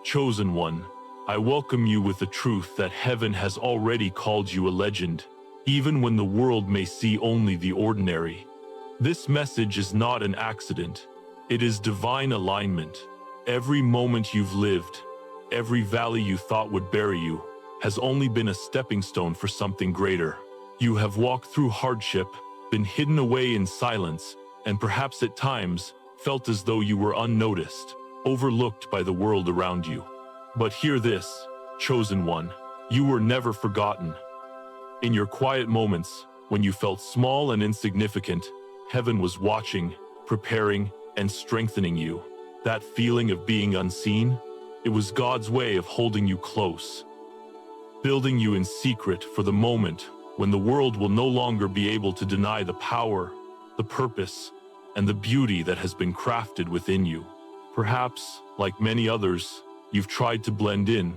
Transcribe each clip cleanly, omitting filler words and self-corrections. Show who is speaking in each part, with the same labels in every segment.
Speaker 1: Chosen one, I welcome you with the truth that heaven has already called you a legend, even when the world may see only the ordinary. This message is not an accident. It is divine alignment. Every moment you've lived, every valley you thought would bury you, has only been a stepping stone for something greater. You have walked through hardship, been hidden away in silence, and perhaps at times felt as though you were unnoticed, overlooked by the world around you. But hear this, chosen one, you were never forgotten. In your quiet moments, when you felt small and insignificant, heaven was watching, preparing, and strengthening you. That feeling of being unseen? It was God's way of holding you close, building you in secret for the moment when the world will no longer be able to deny the power, the purpose, and the beauty that has been crafted within you. Perhaps, like many others, you've tried to blend in,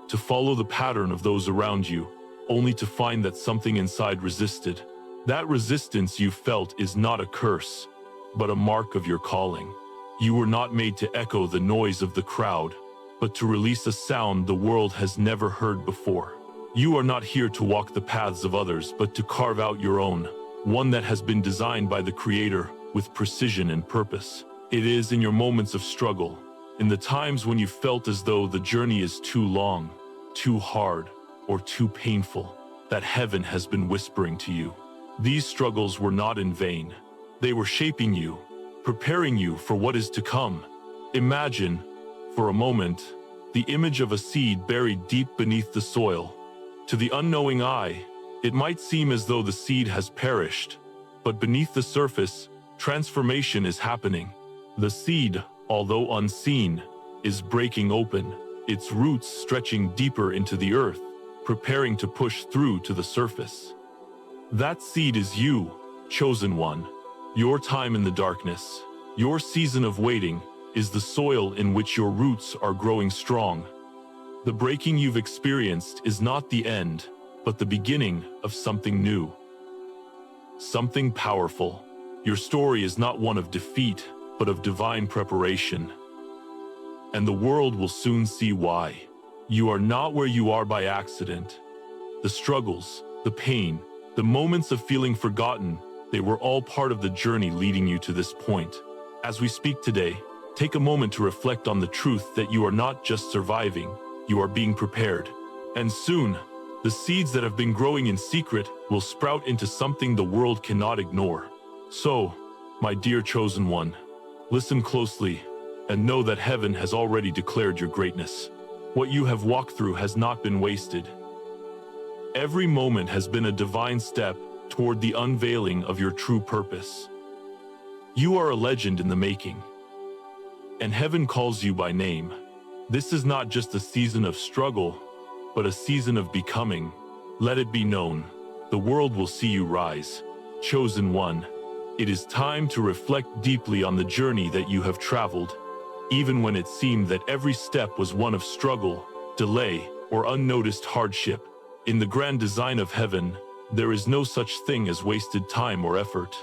Speaker 1: to follow the pattern of those around you, only to find that something inside resisted. That resistance you felt is not a curse, but a mark of your calling. You were not made to echo the noise of the crowd, but to release a sound the world has never heard before. You are not here to walk the paths of others, but to carve out your own, one that has been designed by the Creator with precision and purpose. It is in your moments of struggle, in the times when you felt as though the journey is too long, too hard, or too painful, that heaven has been whispering to you. These struggles were not in vain. They were shaping you, preparing you for what is to come. Imagine, for a moment, the image of a seed buried deep beneath the soil. To the unknowing eye, it might seem as though the seed has perished, but beneath the surface, transformation is happening. The seed, although unseen, is breaking open, its roots stretching deeper into the earth, preparing to push through to the surface. That seed is you, chosen one. Your time in the darkness, your season of waiting, is the soil in which your roots are growing strong. The breaking you've experienced is not the end, but the beginning of something new. Something powerful. Your story is not one of defeat, but of divine preparation. And the world will soon see why. You are not where you are by accident. The struggles, the pain, the moments of feeling forgotten, they were all part of the journey leading you to this point. As we speak today, take a moment to reflect on the truth that you are not just surviving, you are being prepared. And soon, the seeds that have been growing in secret will sprout into something the world cannot ignore. So, my dear chosen one, listen closely and know that heaven has already declared your greatness. What you have walked through has not been wasted. Every moment has been a divine step toward the unveiling of your true purpose. You are a legend in the making, and heaven calls you by name. This is not just a season of struggle, but a season of becoming. Let it be known, the world will see you rise. Chosen one, it is time to reflect deeply on the journey that you have traveled, even when it seemed that every step was one of struggle, delay, or unnoticed hardship. In the grand design of heaven, there is no such thing as wasted time or effort.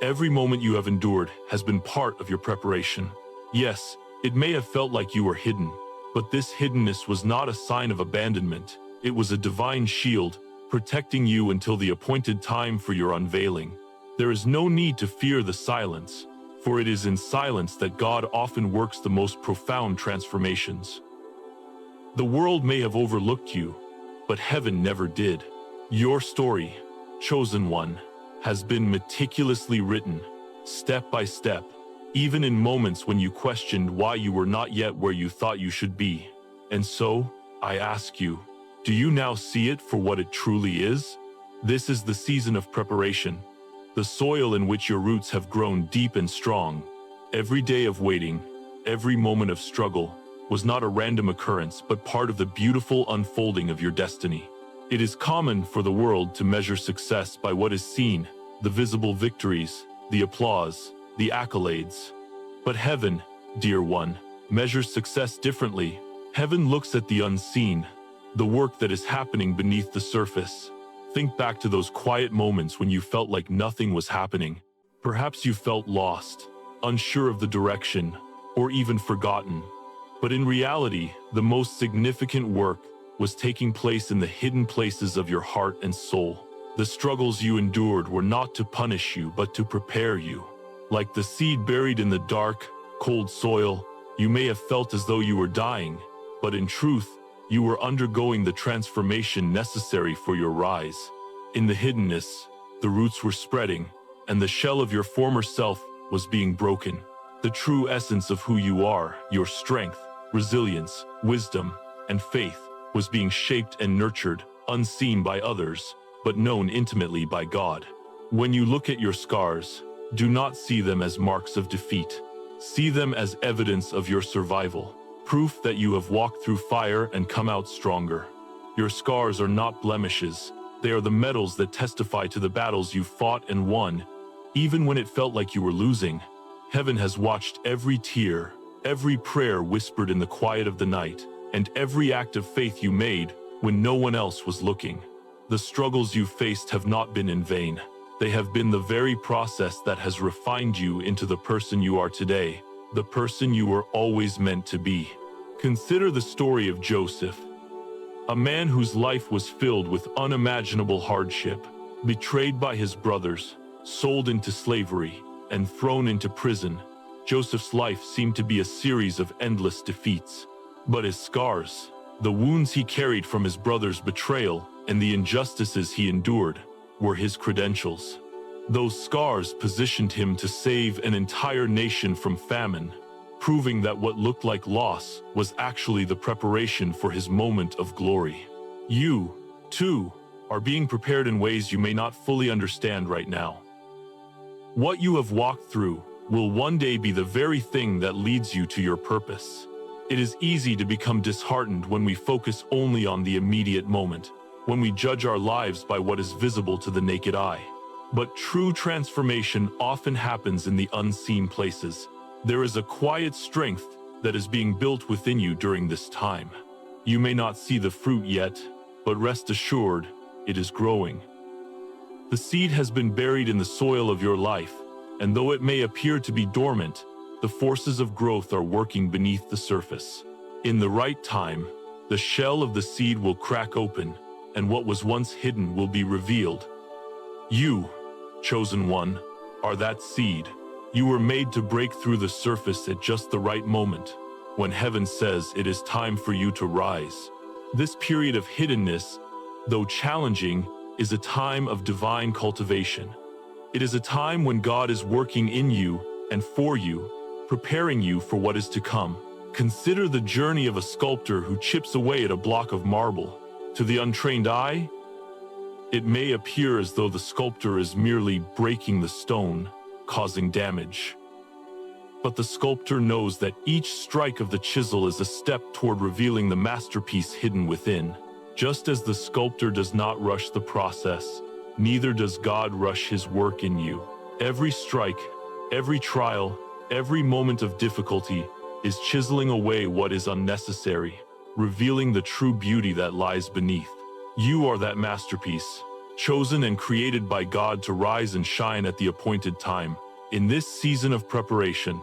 Speaker 1: Every moment you have endured has been part of your preparation. Yes, it may have felt like you were hidden, but this hiddenness was not a sign of abandonment. It was a divine shield, protecting you until the appointed time for your unveiling. There is no need to fear the silence, for it is in silence that God often works the most profound transformations. The world may have overlooked you, but heaven never did. Your story, chosen one, has been meticulously written, step by step, even in moments when you questioned why you were not yet where you thought you should be. And so, I ask you, do you now see it for what it truly is? This is the season of preparation, the soil in which your roots have grown deep and strong. Every day of waiting, every moment of struggle, was not a random occurrence but part of the beautiful unfolding of your destiny. It is common for the world to measure success by what is seen, the visible victories, the applause, the accolades. But heaven, dear one, measures success differently. Heaven looks at the unseen, the work that is happening beneath the surface. Think back to those quiet moments when you felt like nothing was happening. Perhaps you felt lost, unsure of the direction, or even forgotten. But in reality, the most significant work was taking place in the hidden places of your heart and soul. The struggles you endured were not to punish you, but to prepare you. Like the seed buried in the dark, cold soil, you may have felt as though you were dying, but in truth, you were undergoing the transformation necessary for your rise. In the hiddenness, the roots were spreading, and the shell of your former self was being broken. The true essence of who you are, your strength, resilience, wisdom, and faith, was being shaped and nurtured, unseen by others, but known intimately by God. When you look at your scars, do not see them as marks of defeat. See them as evidence of your survival, proof that you have walked through fire and come out stronger. Your scars are not blemishes, they are the medals that testify to the battles you fought and won. Even when it felt like you were losing, heaven has watched every tear, every prayer whispered in the quiet of the night, and every act of faith you made when no one else was looking. The struggles you faced have not been in vain. They have been the very process that has refined you into the person you are today, the person you were always meant to be. Consider the story of Joseph, a man whose life was filled with unimaginable hardship, betrayed by his brothers, sold into slavery, and thrown into prison. Joseph's life seemed to be a series of endless defeats. But his scars, the wounds he carried from his brother's betrayal, and the injustices he endured, were his credentials. Those scars positioned him to save an entire nation from famine, proving that what looked like loss was actually the preparation for his moment of glory. You, too, are being prepared in ways you may not fully understand right now. What you have walked through will one day be the very thing that leads you to your purpose. It is easy to become disheartened when we focus only on the immediate moment, when we judge our lives by what is visible to the naked eye. But true transformation often happens in the unseen places. There is a quiet strength that is being built within you during this time. You may not see the fruit yet, but rest assured, it is growing. The seed has been buried in the soil of your life, and though it may appear to be dormant, the forces of growth are working beneath the surface. In the right time, the shell of the seed will crack open, and what was once hidden will be revealed. You, chosen one, are that seed. You were made to break through the surface at just the right moment, when heaven says it is time for you to rise. This period of hiddenness, though challenging, is a time of divine cultivation. It is a time when God is working in you and for you, preparing you for what is to come. Consider the journey of a sculptor who chips away at a block of marble. To the untrained eye, it may appear as though the sculptor is merely breaking the stone, causing damage. But the sculptor knows that each strike of the chisel is a step toward revealing the masterpiece hidden within. Just as the sculptor does not rush the process, neither does God rush his work in you. Every strike, every trial, every moment of difficulty is chiseling away what is unnecessary, revealing the true beauty that lies beneath. You are that masterpiece, chosen and created by God to rise and shine at the appointed time. In this season of preparation,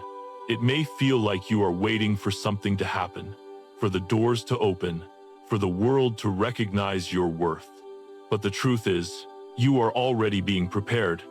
Speaker 1: it may feel like you are waiting for something to happen, for the doors to open, for the world to recognize your worth. But the truth is, you are already being prepared.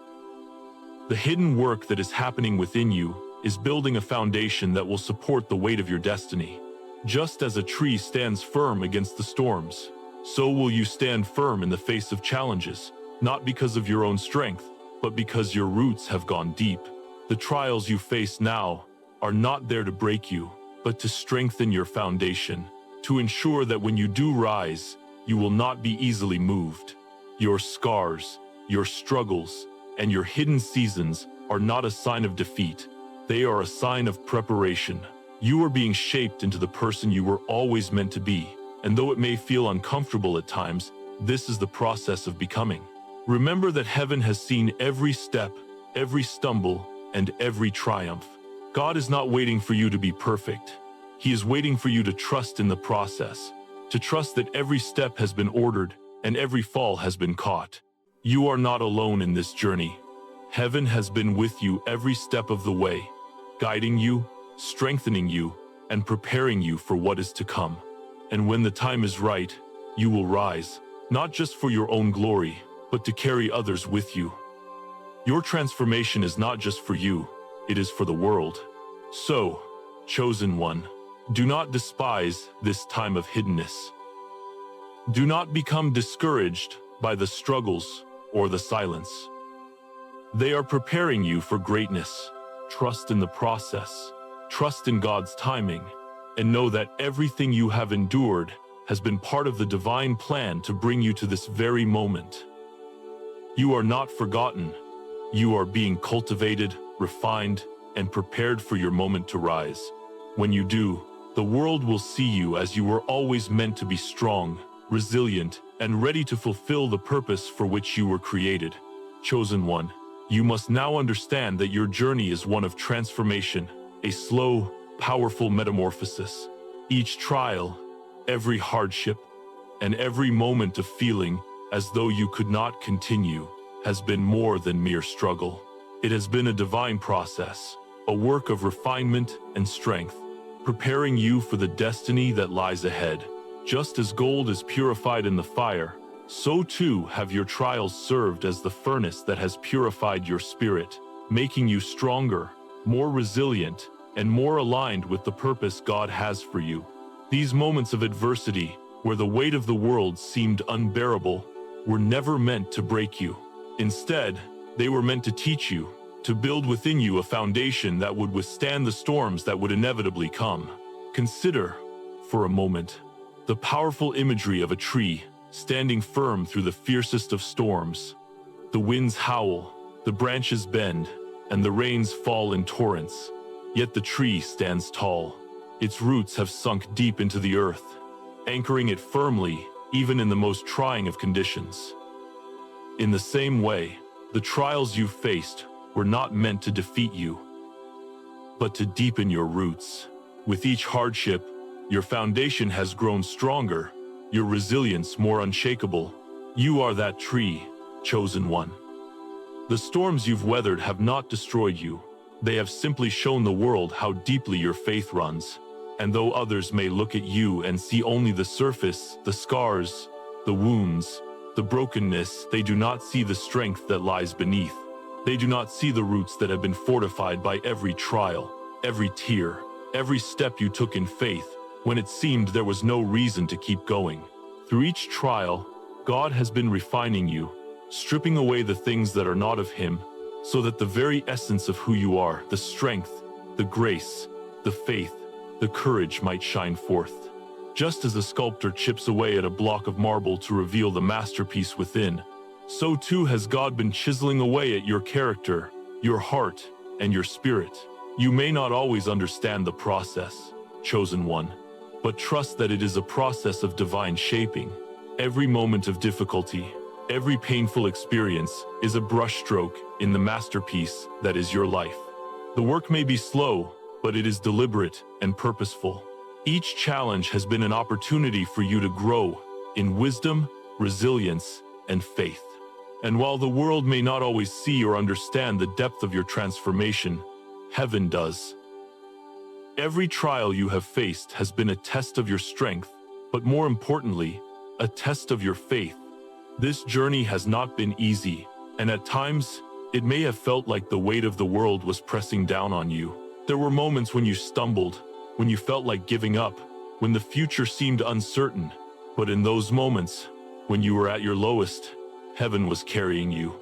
Speaker 1: The hidden work that is happening within you is building a foundation that will support the weight of your destiny. Just as a tree stands firm against the storms, so will you stand firm in the face of challenges, not because of your own strength, but because your roots have gone deep. The trials you face now are not there to break you, but to strengthen your foundation, to ensure that when you do rise, you will not be easily moved. Your scars, your struggles, and your hidden seasons are not a sign of defeat. They are a sign of preparation. You are being shaped into the person you were always meant to be, and though it may feel uncomfortable at times, this is the process of becoming. Remember that heaven has seen every step, every stumble, and every triumph. God is not waiting for you to be perfect. He is waiting for you to trust in the process, to trust that every step has been ordered and every fall has been caught. You are not alone in this journey. Heaven has been with you every step of the way, guiding you, strengthening you, and preparing you for what is to come. And when the time is right, you will rise, not just for your own glory, but to carry others with you. Your transformation is not just for you, it is for the world. So, chosen one, do not despise this time of hiddenness. Do not become discouraged by the struggles or the silence. They are preparing you for greatness. Trust in the process, trust in God's timing, and know that everything you have endured has been part of the divine plan to bring you to this very moment. You are not forgotten. You are being cultivated, refined, and prepared for your moment to rise. When you do, the world will see you as you were always meant to be strong, resilient, and ready to fulfill the purpose for which you were created. Chosen one, you must now understand that your journey is one of transformation, a slow, powerful metamorphosis. Each trial, every hardship, and every moment of feeling as though you could not continue has been more than mere struggle. It has been a divine process, a work of refinement and strength, preparing you for the destiny that lies ahead. Just as gold is purified in the fire, so too have your trials served as the furnace that has purified your spirit, making you stronger, more resilient, and more aligned with the purpose God has for you. These moments of adversity, where the weight of the world seemed unbearable, were never meant to break you. Instead, they were meant to teach you, to build within you a foundation that would withstand the storms that would inevitably come. Consider, for a moment, the powerful imagery of a tree standing firm through the fiercest of storms. The winds howl, the branches bend, and the rains fall in torrents. Yet the tree stands tall. Its roots have sunk deep into the earth, anchoring it firmly even in the most trying of conditions. In the same way, the trials you faced were not meant to defeat you, but to deepen your roots. With each hardship, your foundation has grown stronger, your resilience more unshakable. You are that tree, chosen one. The storms you've weathered have not destroyed you. They have simply shown the world how deeply your faith runs. And though others may look at you and see only the surface, the scars, the wounds, the brokenness, they do not see the strength that lies beneath. They do not see the roots that have been fortified by every trial, every tear, every step you took in faith, when it seemed there was no reason to keep going. Through each trial, God has been refining you, stripping away the things that are not of Him, so that the very essence of who you are, the strength, the grace, the faith, the courage might shine forth. Just as a sculptor chips away at a block of marble to reveal the masterpiece within, so too has God been chiseling away at your character, your heart, and your spirit. You may not always understand the process, chosen one, but trust that it is a process of divine shaping. Every moment of difficulty, every painful experience is a brushstroke in the masterpiece that is your life. The work may be slow, but it is deliberate and purposeful. Each challenge has been an opportunity for you to grow in wisdom, resilience, and faith. And while the world may not always see or understand the depth of your transformation, heaven does. Every trial you have faced has been a test of your strength, but more importantly, a test of your faith. This journey has not been easy, and at times, it may have felt like the weight of the world was pressing down on you. There were moments when you stumbled, when you felt like giving up, when the future seemed uncertain. But in those moments, when you were at your lowest, heaven was carrying you.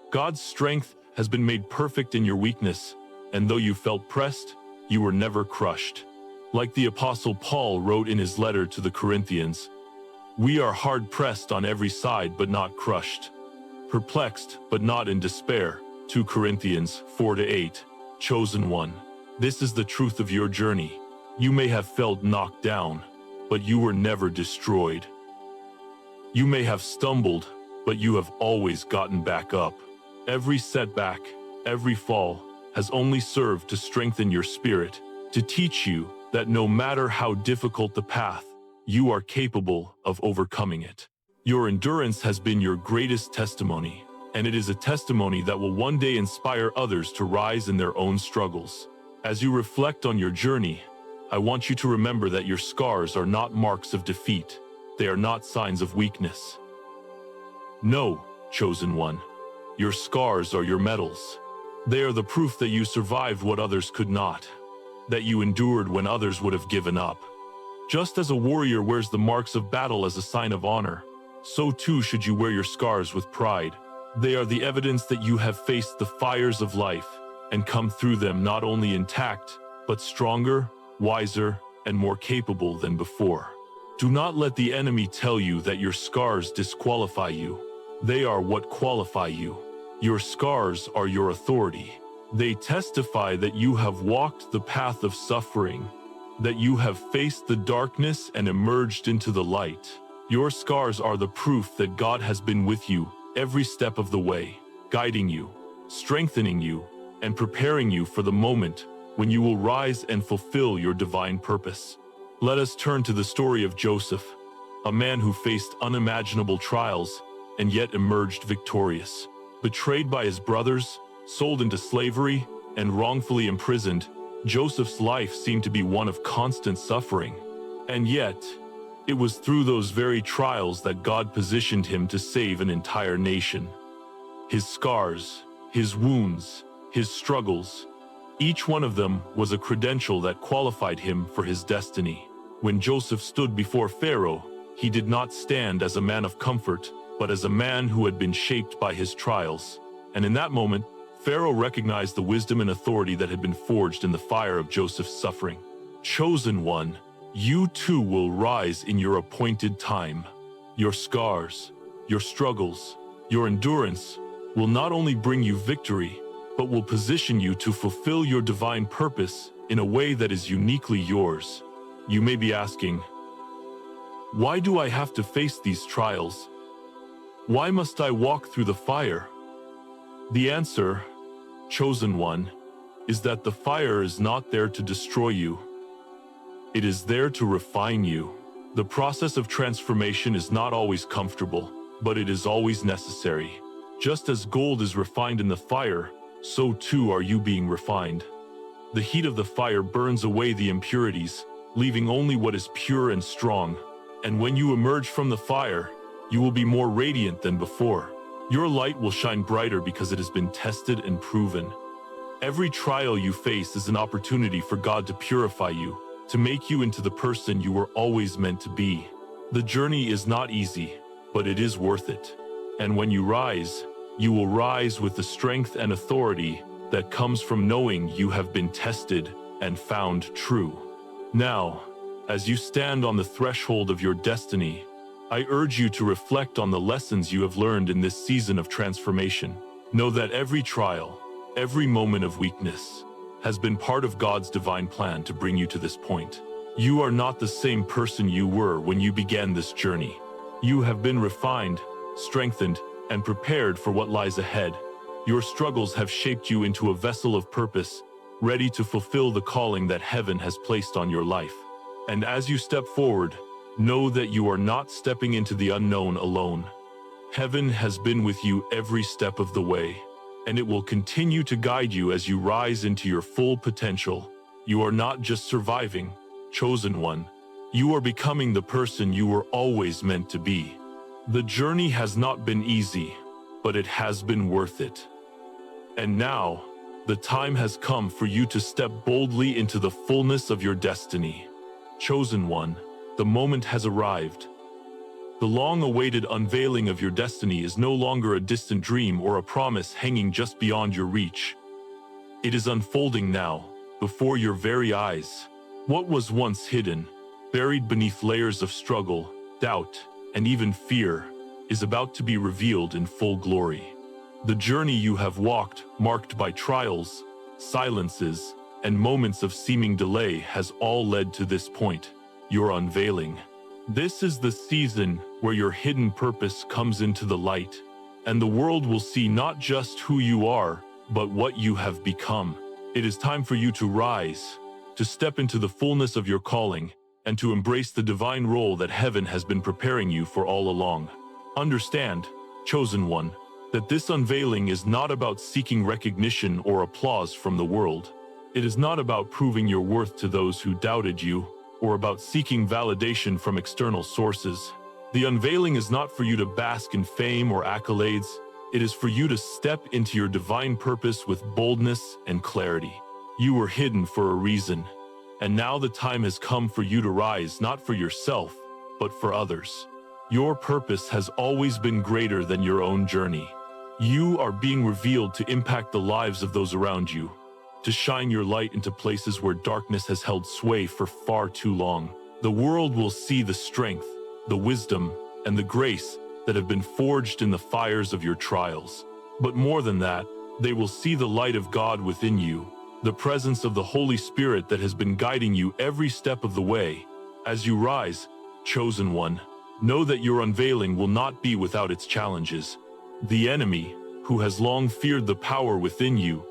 Speaker 1: God's strength has been made perfect in your weakness, and though you felt pressed, you were never crushed. Like the Apostle Paul wrote in his letter to the Corinthians, "We are hard-pressed on every side but not crushed, perplexed but not in despair." 2 Corinthians 4-8. Chosen one. This is the truth of your journey. You may have felt knocked down, but you were never destroyed. You may have stumbled, but you have always gotten back up. Every setback, every fall, has only served to strengthen your spirit, to teach you that no matter how difficult the path, you are capable of overcoming it. Your endurance has been your greatest testimony, and it is a testimony that will one day inspire others to rise in their own struggles. As you reflect on your journey, I want you to remember that your scars are not marks of defeat. They are not signs of weakness. No, chosen one. Your scars are your medals. They are the proof that you survived what others could not, that you endured when others would have given up. Just as a warrior wears the marks of battle as a sign of honor, so too should you wear your scars with pride. They are the evidence that you have faced the fires of life and come through them not only intact, but stronger, wiser, and more capable than before. Do not let the enemy tell you that your scars disqualify you. They are what qualify you. Your scars are your authority. They testify that you have walked the path of suffering, that you have faced the darkness and emerged into the light. Your scars are the proof that God has been with you every step of the way, guiding you, strengthening you, and preparing you for the moment when you will rise and fulfill your divine purpose. Let us turn to the story of Joseph, a man who faced unimaginable trials and yet emerged victorious. Betrayed by his brothers, sold into slavery, and wrongfully imprisoned, Joseph's life seemed to be one of constant suffering. And yet, it was through those very trials that God positioned him to save an entire nation. His scars, his wounds, his struggles, each one of them was a credential that qualified him for his destiny. When Joseph stood before Pharaoh, he did not stand as a man of comfort, but as a man who had been shaped by his trials. And in that moment, Pharaoh recognized the wisdom and authority that had been forged in the fire of Joseph's suffering. Chosen one, you too will rise in your appointed time. Your scars, your struggles, your endurance will not only bring you victory, but will position you to fulfill your divine purpose in a way that is uniquely yours. You may be asking, why do I have to face these trials? Why must I walk through the fire? The answer, chosen one, is that the fire is not there to destroy you. It is there to refine you. The process of transformation is not always comfortable, but it is always necessary. Just as gold is refined in the fire, so too are you being refined. The heat of the fire burns away the impurities, leaving only what is pure and strong. And when you emerge from the fire, you will be more radiant than before. Your light will shine brighter because it has been tested and proven. Every trial you face is an opportunity for God to purify you, to make you into the person you were always meant to be. The journey is not easy, but it is worth it. And when you rise, you will rise with the strength and authority that comes from knowing you have been tested and found true. Now, as you stand on the threshold of your destiny, I urge you to reflect on the lessons you have learned in this season of transformation. Know that every trial, every moment of weakness, has been part of God's divine plan to bring you to this point. You are not the same person you were when you began this journey. You have been refined, strengthened, and prepared for what lies ahead. Your struggles have shaped you into a vessel of purpose, ready to fulfill the calling that heaven has placed on your life. And as you step forward, know that you are not stepping into the unknown alone. Heaven has been with you every step of the way, and it will continue to guide you as you rise into your full potential. You are not just surviving, chosen one. You are becoming the person you were always meant to be. The journey has not been easy, but it has been worth it. And now, the time has come for you to step boldly into the fullness of your destiny. Chosen one, the moment has arrived. The long-awaited unveiling of your destiny is no longer a distant dream or a promise hanging just beyond your reach. It is unfolding now, before your very eyes. What was once hidden, buried beneath layers of struggle, doubt, and even fear, is about to be revealed in full glory. The journey you have walked, marked by trials, silences, and moments of seeming delay, has all led to this point, your unveiling. This is the season where your hidden purpose comes into the light, and the world will see not just who you are, but what you have become. It is time for you to rise, to step into the fullness of your calling, and to embrace the divine role that heaven has been preparing you for all along. Understand, chosen one, that this unveiling is not about seeking recognition or applause from the world. It is not about proving your worth to those who doubted you, or about seeking validation from external sources. The unveiling is not for you to bask in fame or accolades. It is for you to step into your divine purpose with boldness and clarity. You were hidden for a reason, and now the time has come for you to rise, not for yourself, but for others. Your purpose has always been greater than your own journey. You are being revealed to impact the lives of those around you, to shine your light into places where darkness has held sway for far too long. The world will see the strength, the wisdom, and the grace that have been forged in the fires of your trials. But more than that, they will see the light of God within you, the presence of the Holy Spirit that has been guiding you every step of the way. As you rise, chosen one, know that your unveiling will not be without its challenges. The enemy, who has long feared the power within you,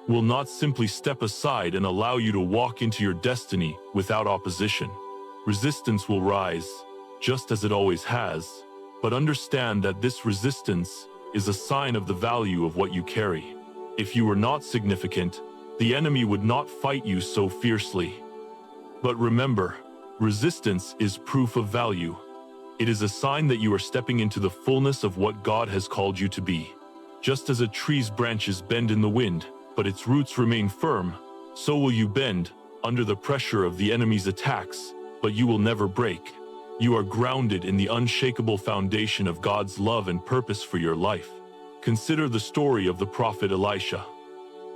Speaker 1: will not simply step aside and allow you to walk into your destiny without opposition. Resistance will rise, just as it always has, but understand that this resistance is a sign of the value of what you carry. If you were not significant, the enemy would not fight you so fiercely. But remember, resistance is proof of value. It is a sign that you are stepping into the fullness of what God has called you to be. Just as a tree's branches bend in the wind, but its roots remain firm, so will you bend under the pressure of the enemy's attacks, but you will never break. You are grounded in the unshakable foundation of God's love and purpose for your life. Consider the story of the prophet Elisha.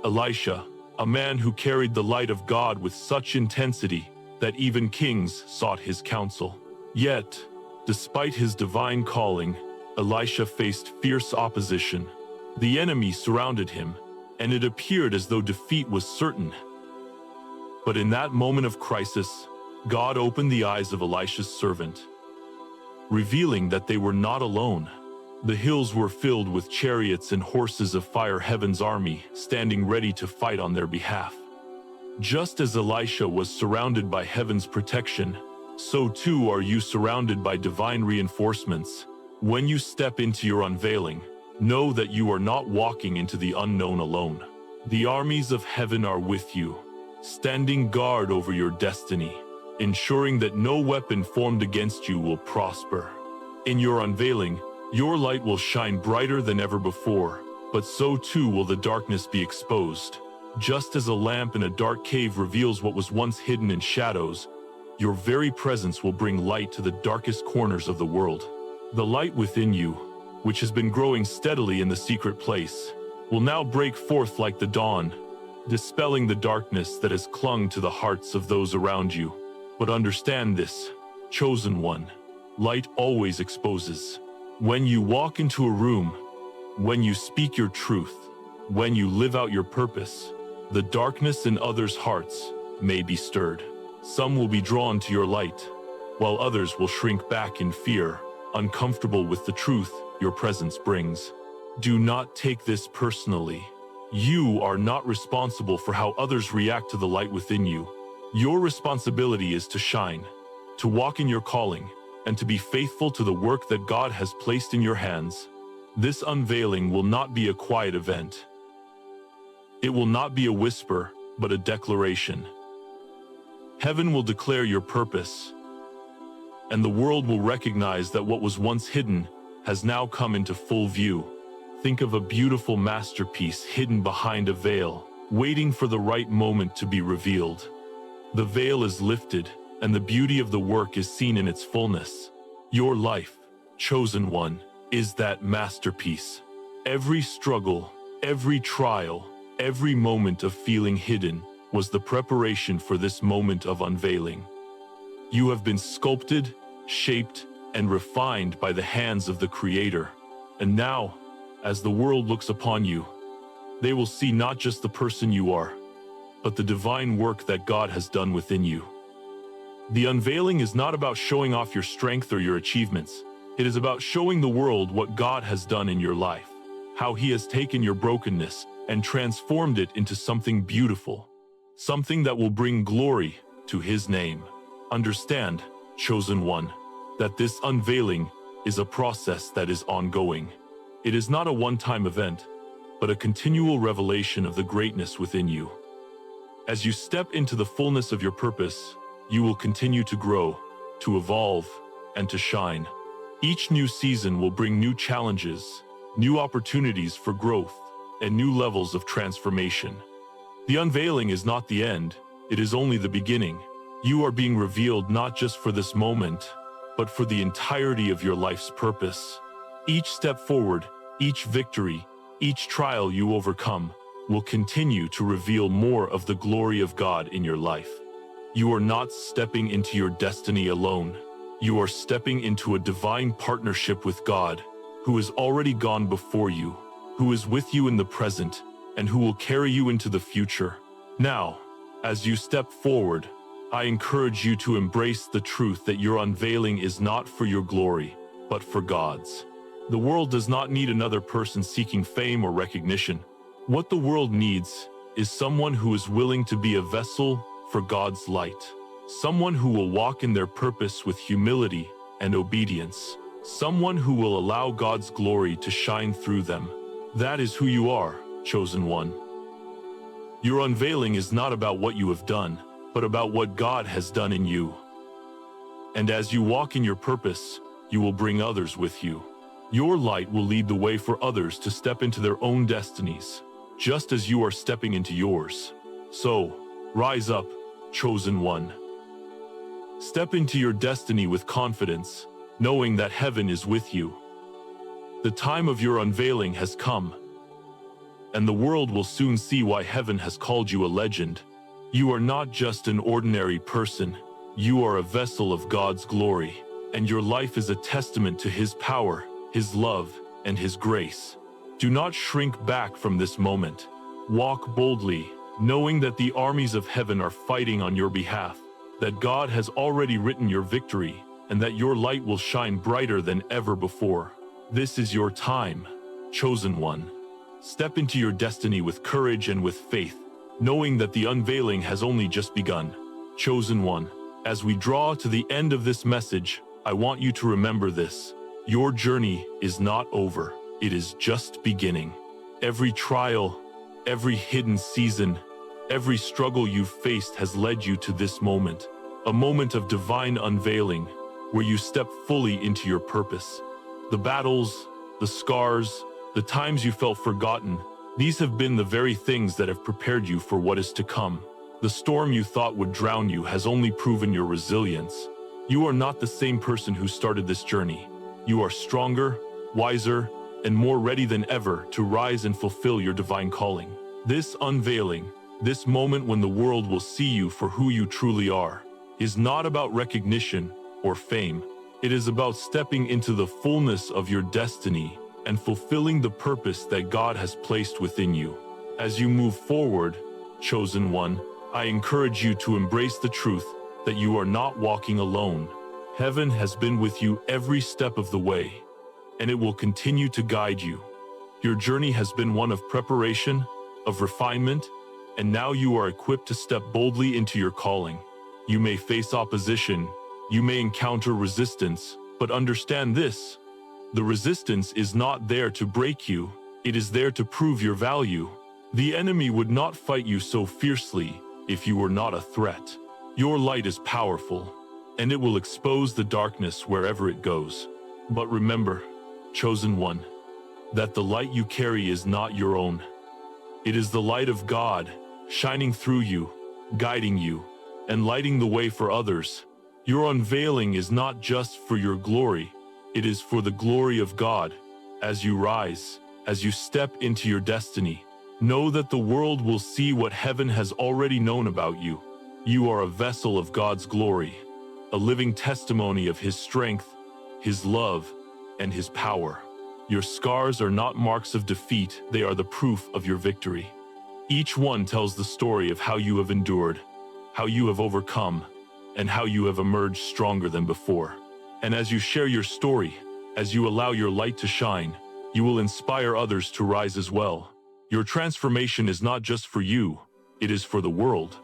Speaker 1: Elisha, a man who carried the light of God with such intensity that even kings sought his counsel. Yet, despite his divine calling, Elisha faced fierce opposition. The enemy surrounded him, and it appeared as though defeat was certain. But in that moment of crisis, God opened the eyes of Elisha's servant, revealing that they were not alone. The hills were filled with chariots and horses of fire, heaven's army, standing ready to fight on their behalf. Just as Elisha was surrounded by heaven's protection, so too are you surrounded by divine reinforcements. When you step into your unveiling, know that you are not walking into the unknown alone. The armies of heaven are with you, standing guard over your destiny, ensuring that no weapon formed against you will prosper. In your unveiling, your light will shine brighter than ever before, but so too will the darkness be exposed. Just as a lamp in a dark cave reveals what was once hidden in shadows, your very presence will bring light to the darkest corners of the world. The light within you, which has been growing steadily in the secret place, will now break forth like the dawn, dispelling the darkness that has clung to the hearts of those around you. But understand this, chosen one, light always exposes. When you walk into a room, when you speak your truth, when you live out your purpose, the darkness in others' hearts may be stirred. Some will be drawn to your light, while others will shrink back in fear, uncomfortable with the truth your presence brings. Do not take this personally. You are not responsible for how others react to the light within you. Your responsibility is to shine, to walk in your calling, and to be faithful to the work that God has placed in your hands. This unveiling will not be a quiet event. It will not be a whisper, but a declaration. Heaven will declare your purpose, and the world will recognize that what was once hidden has now come into full view. Think of a beautiful masterpiece hidden behind a veil, waiting for the right moment to be revealed. The veil is lifted, and the beauty of the work is seen in its fullness. Your life, chosen one, is that masterpiece. Every struggle, every trial, every moment of feeling hidden was the preparation for this moment of unveiling. You have been sculpted, shaped, and refined by the hands of the Creator. And now, as the world looks upon you, they will see not just the person you are, but the divine work that God has done within you. The unveiling is not about showing off your strength or your achievements. It is about showing the world what God has done in your life, how He has taken your brokenness and transformed it into something beautiful, something that will bring glory to His name. Understand, chosen one, that this unveiling is a process that is ongoing. It is not a one-time event, but a continual revelation of the greatness within you. As you step into the fullness of your purpose, you will continue to grow, to evolve, and to shine. Each new season will bring new challenges, new opportunities for growth, and new levels of transformation. The unveiling is not the end, it is only the beginning. You are being revealed not just for this moment, but for the entirety of your life's purpose. Each step forward, each victory, each trial you overcome, will continue to reveal more of the glory of God in your life. You are not stepping into your destiny alone. You are stepping into a divine partnership with God, who has already gone before you, who is with you in the present, and who will carry you into the future. Now, as you step forward, I encourage you to embrace the truth that your unveiling is not for your glory, but for God's. The world does not need another person seeking fame or recognition. What the world needs is someone who is willing to be a vessel for God's light. Someone who will walk in their purpose with humility and obedience. Someone who will allow God's glory to shine through them. That is who you are, chosen one. Your unveiling is not about what you have done, but about what God has done in you. And as you walk in your purpose, you will bring others with you. Your light will lead the way for others to step into their own destinies, just as you are stepping into yours. So, rise up, chosen one. Step into your destiny with confidence, knowing that heaven is with you. The time of your unveiling has come, and the world will soon see why heaven has called you a legend. You are not just an ordinary person, you are a vessel of God's glory, and your life is a testament to His power, His love, and His grace. Do not shrink back from this moment. Walk boldly, knowing that the armies of heaven are fighting on your behalf, that God has already written your victory, and that your light will shine brighter than ever before. This is your time, chosen one. Step into your destiny with courage and with faith, knowing that the unveiling has only just begun. Chosen one, as we draw to the end of this message, I want you to remember this. Your journey is not over, it is just beginning. Every trial, every hidden season, every struggle you've faced has led you to this moment, a moment of divine unveiling, where you step fully into your purpose. The battles, the scars, the times you felt forgotten, these have been the very things that have prepared you for what is to come. The storm you thought would drown you has only proven your resilience. You are not the same person who started this journey. You are stronger, wiser, and more ready than ever to rise and fulfill your divine calling. This unveiling, this moment when the world will see you for who you truly are, is not about recognition or fame. It is about stepping into the fullness of your destiny and fulfilling the purpose that God has placed within you. As you move forward, chosen one, I encourage you to embrace the truth that you are not walking alone. Heaven has been with you every step of the way, and it will continue to guide you. Your journey has been one of preparation, of refinement, and now you are equipped to step boldly into your calling. You may face opposition, you may encounter resistance, but understand this: the resistance is not there to break you, it is there to prove your value. The enemy would not fight you so fiercely if you were not a threat. Your light is powerful, and it will expose the darkness wherever it goes. But remember, chosen one, that the light you carry is not your own. It is the light of God, shining through you, guiding you, and lighting the way for others. Your unveiling is not just for your glory, it is for the glory of God. As you rise, as you step into your destiny, know that the world will see what heaven has already known about you. You are a vessel of God's glory, a living testimony of His strength, His love, and His power. Your scars are not marks of defeat, they are the proof of your victory. Each one tells the story of how you have endured, how you have overcome, and how you have emerged stronger than before. And as you share your story, as you allow your light to shine, you will inspire others to rise as well. Your transformation is not just for you, it is for the world.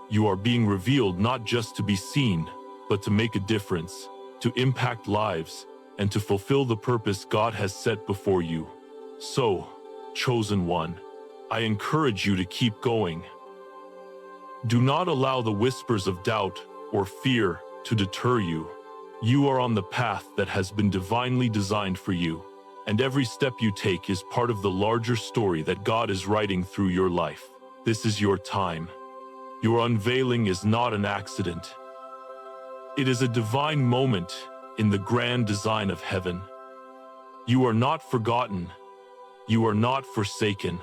Speaker 1: You are being revealed not just to be seen, but to make a difference, to impact lives, and to fulfill the purpose God has set before you. So, chosen one, I encourage you to keep going. Do not allow the whispers of doubt or fear to deter you. You are on the path that has been divinely designed for you, and every step you take is part of the larger story that God is writing through your life. This is your time. Your unveiling is not an accident. It is a divine moment in the grand design of heaven. You are not forgotten. You are not forsaken.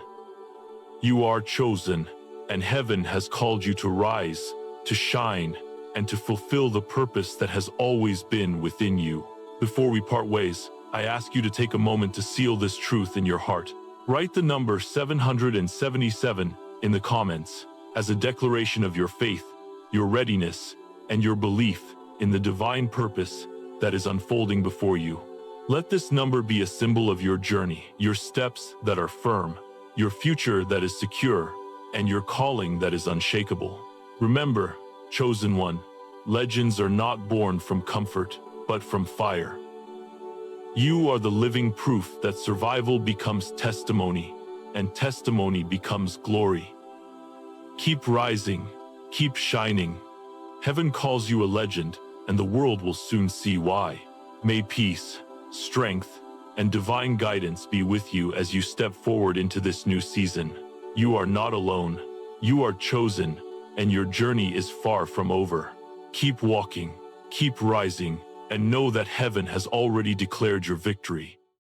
Speaker 1: You are chosen, and heaven has called you to rise, to shine, and to fulfill the purpose that has always been within you. Before we part ways, I ask you to take a moment to seal this truth in your heart. Write the number 777 in the comments as a declaration of your faith, your readiness, and your belief in the divine purpose that is unfolding before you. Let this number be a symbol of your journey, your steps that are firm, your future that is secure, and your calling that is unshakable. Remember, chosen one, legends are not born from comfort, but from fire. You are the living proof that survival becomes testimony, and testimony becomes glory. Keep rising, keep shining. Heaven calls you a legend, and the world will soon see why. May peace, strength, and divine guidance be with you as you step forward into this new season. You are not alone. You are chosen, and your journey is far from over. Keep walking, keep rising, and know that heaven has already declared your victory.